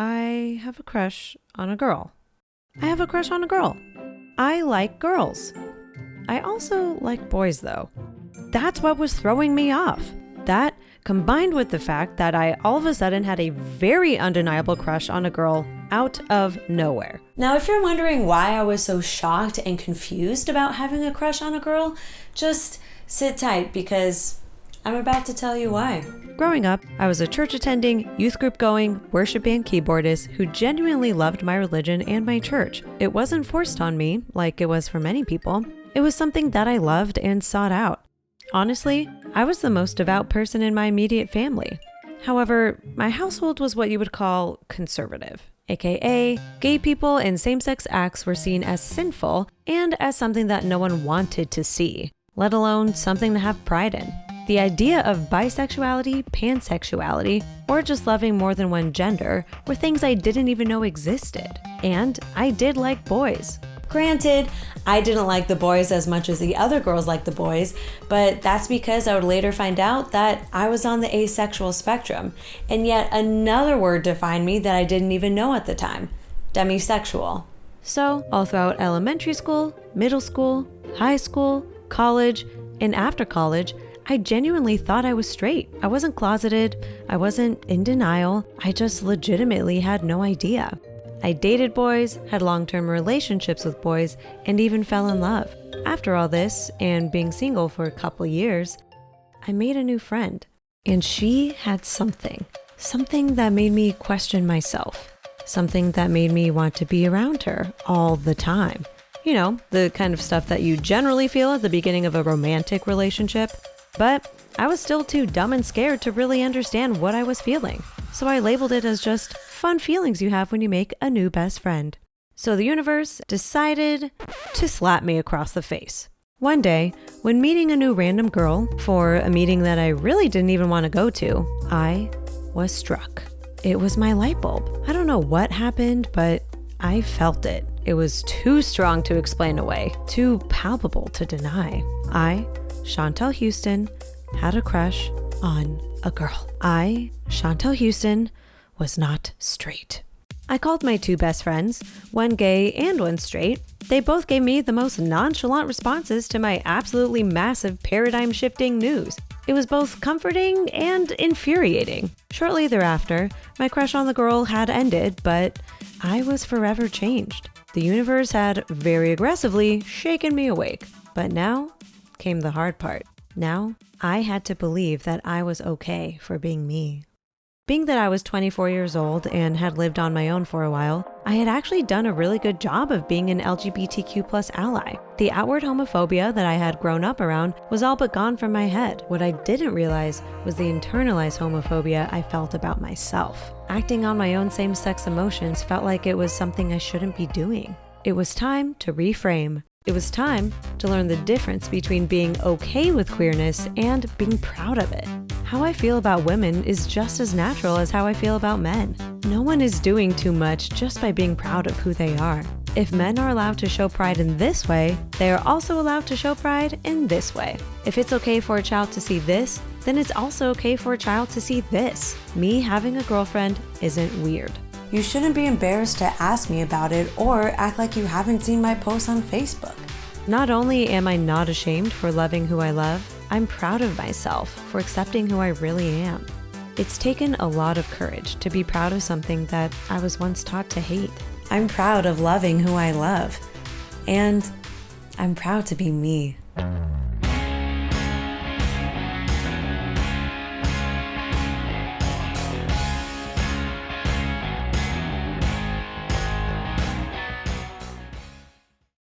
I have a crush on a girl. I have a crush on a girl. I like girls. I also like boys though. That's what was throwing me off. That, combined with the fact that I all of a sudden had a very undeniable crush on a girl out of nowhere. Now, if you're wondering why I was so shocked and confused about having a crush on a girl, just sit tight because I'm about to tell you why. Growing up, I was a church-attending, youth group-going, worship band keyboardist who genuinely loved my religion and my church. It wasn't forced on me, like it was for many people. It was something that I loved and sought out. Honestly, I was the most devout person in my immediate family. However, my household was what you would call conservative, aka gay people and same-sex acts were seen as sinful and as something that no one wanted to see, let alone something to have pride in. The idea of bisexuality, pansexuality, or just loving more than one gender were things I didn't even know existed. And I did like boys. Granted, I didn't like the boys as much as the other girls liked the boys, but that's because I would later find out that I was on the asexual spectrum, and yet another word defined me that I didn't even know at the time: demisexual. So, all throughout elementary school, middle school, high school, college, and after college, I genuinely thought I was straight. I wasn't closeted, I wasn't in denial, I just legitimately had no idea. I dated boys, had long-term relationships with boys, and even fell in love. After all this, and being single for a couple years, I made a new friend. And she had something that made me question myself. Something that made me want to be around her all the time. You know, the kind of stuff that you generally feel at the beginning of a romantic relationship. But I was still too dumb and scared to really understand what I was feeling. So I labeled it as just fun feelings you have when you make a new best friend. So the universe decided to slap me across the face. One day, when meeting a new random girl for a meeting that I really didn't even want to go to, I was struck. It was my light bulb. I don't know what happened, but I felt it. It was too strong to explain away, too palpable to deny. I, Chantel Houston, had a crush on a girl. I, Chantel Houston, was not straight. I called my two best friends, one gay and one straight. They both gave me the most nonchalant responses to my absolutely massive paradigm-shifting news. It was both comforting and infuriating. Shortly thereafter, my crush on the girl had ended, but I was forever changed. The universe had very aggressively shaken me awake. But now came the hard part. Now, I had to believe that I was okay for being me. Being that I was 24 years old and had lived on my own for a while, I had actually done a really good job of being an LGBTQ+ ally. The outward homophobia that I had grown up around was all but gone from my head. What I didn't realize was the internalized homophobia I felt about myself. Acting on my own same-sex emotions felt like it was something I shouldn't be doing. It was time to reframe. It was time to learn the difference between being okay with queerness and being proud of it. How I feel about women is just as natural as how I feel about men. No one is doing too much just by being proud of who they are. If men are allowed to show pride in this way, they are also allowed to show pride in this way. If it's okay for a child to see this, then it's also okay for a child to see this. Me having a girlfriend isn't weird. You shouldn't be embarrassed to ask me about it or act like you haven't seen my posts on Facebook. Not only am I not ashamed for loving who I love, I'm proud of myself for accepting who I really am. It's taken a lot of courage to be proud of something that I was once taught to hate. I'm proud of loving who I love, and I'm proud to be me.